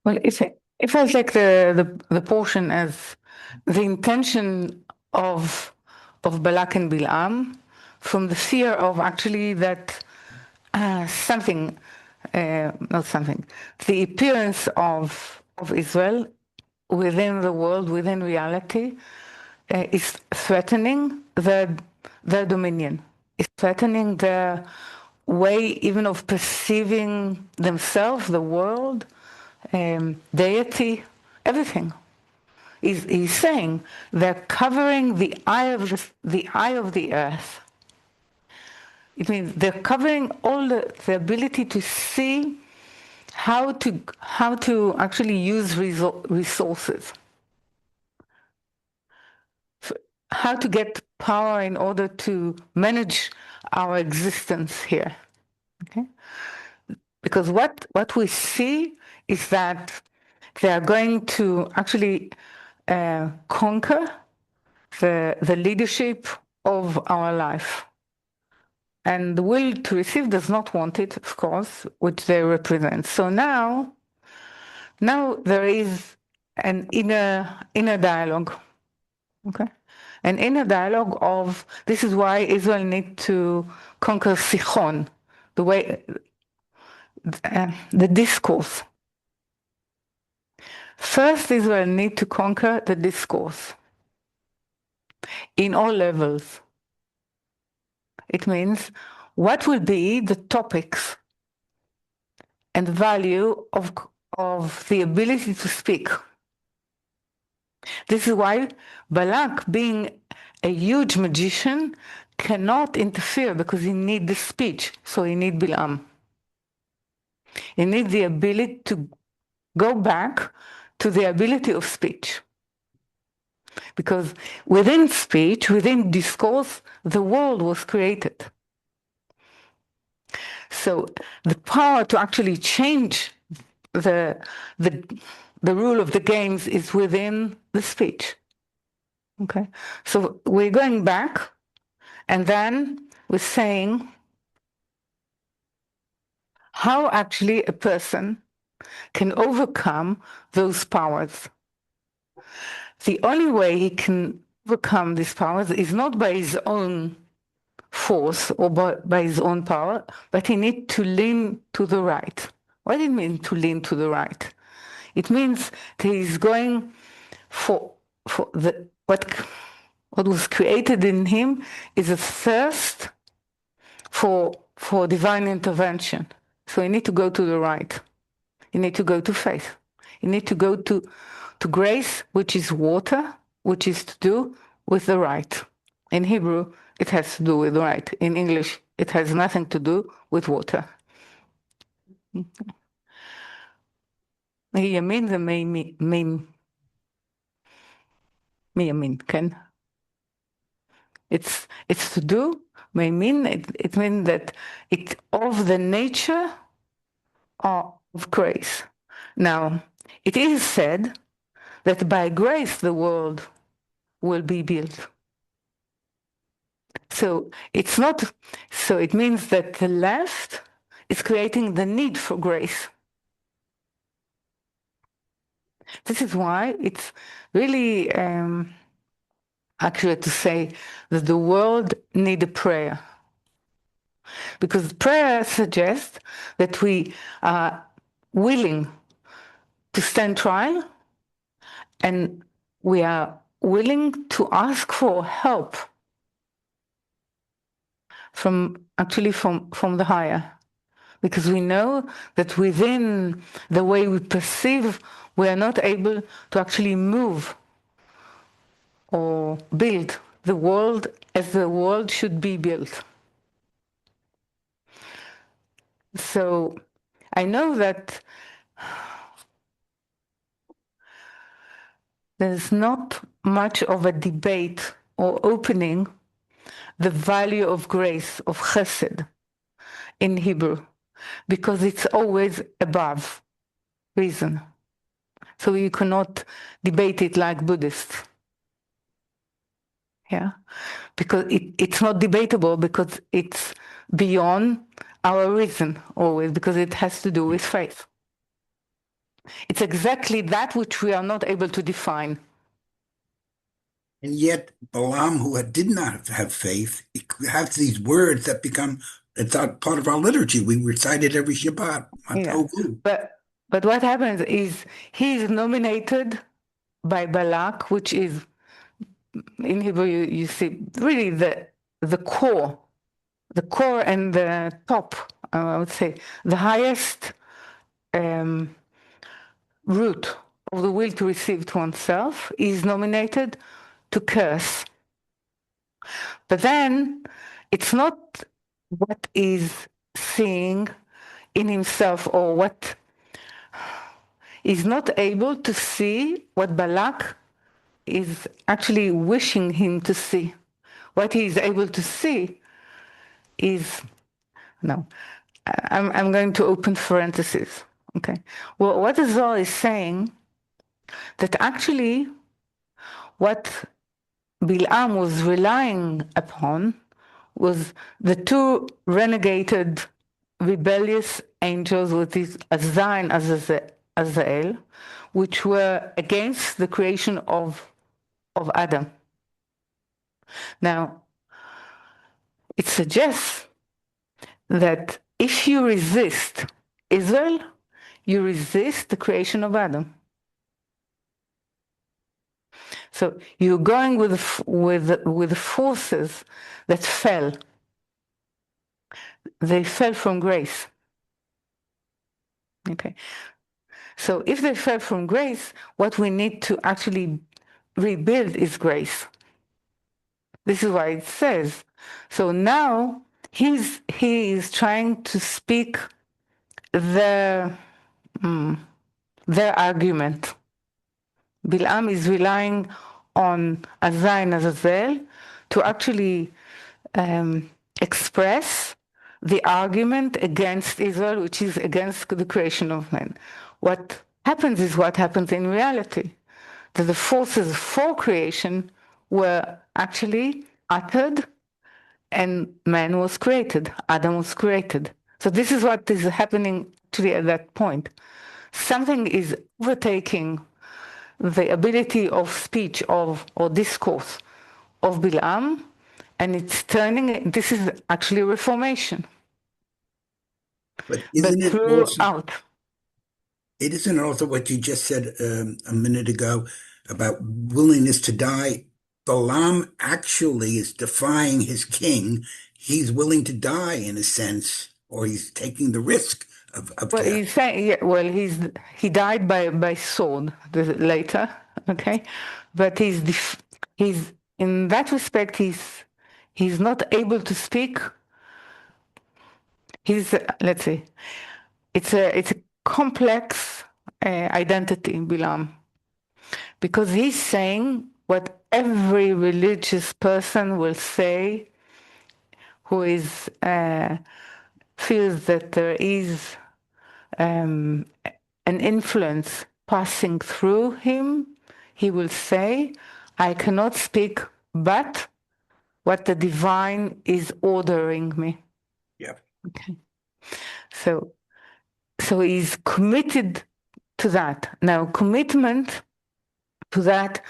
Well, if I take the portion as the intention of Balak and Bilam, from the fear of actually that something, not something, the appearance of Israel within the world, within reality, is threatening their dominion. It's threatening their way even of perceiving themselves, the world, deity, everything. He's saying they're covering the eye of the earth. It means they're covering all the ability to see how to actually use resources, how to get power in order to manage our existence here. Okay? Because what we see is that they are going to actually conquer the leadership of our life. And the will to receive does not want it, of course, which they represent. So now there is an inner dialogue, okay? An inner dialogue of, this is why Israel needs to conquer Sichon, the discourse. First, Israel needs to conquer the discourse in all levels. It means what will be the topics and value of the ability to speak. This is why Balak, being a huge magician, cannot interfere because he needs the speech, so he needs Bilam. He needs the ability to go back to the ability of speech. Because within speech, within discourse, the world was created. So the power to actually change the rule of the games is within the speech. Okay, so we're going back, and then we're saying how actually a person can overcome those powers. The only way he can overcome these powers is not by his own force or by his own power, but he needs to lean to the right. What does it mean to lean to the right? It means that he's going for what was created in him is a thirst for divine intervention. So you need to go to the right. You need to go to faith. You need to go to grace, which is water, which is to do with the right. In Hebrew, it has to do with the right. In English, it has nothing to do with water. מימין זה מימין, כן? It's to do, מימין, it means that it's of the nature of grace. Now, it is said that by grace the world will be built. So it's not, so it means that the left is creating the need for grace. This is why it's really accurate to say that the world needs a prayer. Because prayer suggests that we are willing to stand trial and we are willing to ask for help from the higher. Because we know that within the way we perceive, we are not able to actually move or build the world as the world should be built. So I know that there's not much of a debate or opening the value of grace, of Hesed, in Hebrew, because it's always above reason. So you cannot debate it like Buddhists. Yeah, because it's not debatable because it's beyond our reason always, because it has to do with faith. It's exactly that which we are not able to define. And yet, Balaam, who did not have faith, has these words that become it's part of our liturgy. We recite it every Shabbat. Yeah. But what happens is he is nominated by Balak, which is in Hebrew you see really the core and the top, I would say, the highest root of the will to receive to oneself is nominated to curse. But then it's not what is seeing in himself or what is not able to see what Balak is actually wishing him to see. What he is able to see is, no, I'm going to open parentheses, okay? Well, what the Zohar is saying, that actually what Bilam was relying upon was the two renegated, rebellious angels with these Azar and Azael, which were against the creation of Adam. Now, it suggests that if you resist Israel, you resist the creation of Adam. So you're going with the forces that fell. They fell from grace. Okay. So if they fell from grace, what we need to actually rebuild is grace. This is why it says. So now he is trying to speak their argument. Bilam is relying on Azar and Azazel to actually express the argument against Israel, which is against the creation of man. What happens is what happens in reality, that the forces for creation were actually uttered and man was created, Adam was created. So this is what is happening actually at that point. Something is overtaking the ability of speech or discourse of Bilam, and it's turning, this is actually Reformation. But isn't it throughout. It isn't also what you just said a minute ago about willingness to die. Balaam actually is defying his king. He's willing to die in a sense, or he's taking the risk of well, death. He's saying, yeah, well, he died by sword later, okay, but he's in that respect he's not able to speak. He's let's say it's a complex identity, Bilam, because he's saying what every religious person will say who is feels that there is an influence passing through him. He will say, I cannot speak but what the divine is ordering me. Yeah. Okay. So he's committed to that. Now, commitment to that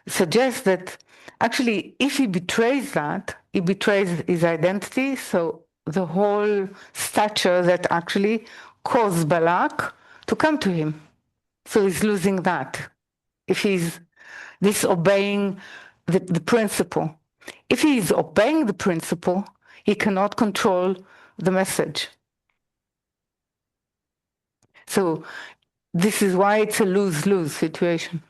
suggests that actually, if he betrays that, he betrays his identity. So the whole stature that actually caused Balak to come to him. So he's losing that. If he's disobeying the principle. If he is obeying the principle, he cannot control the message. So this is why it's a lose-lose situation.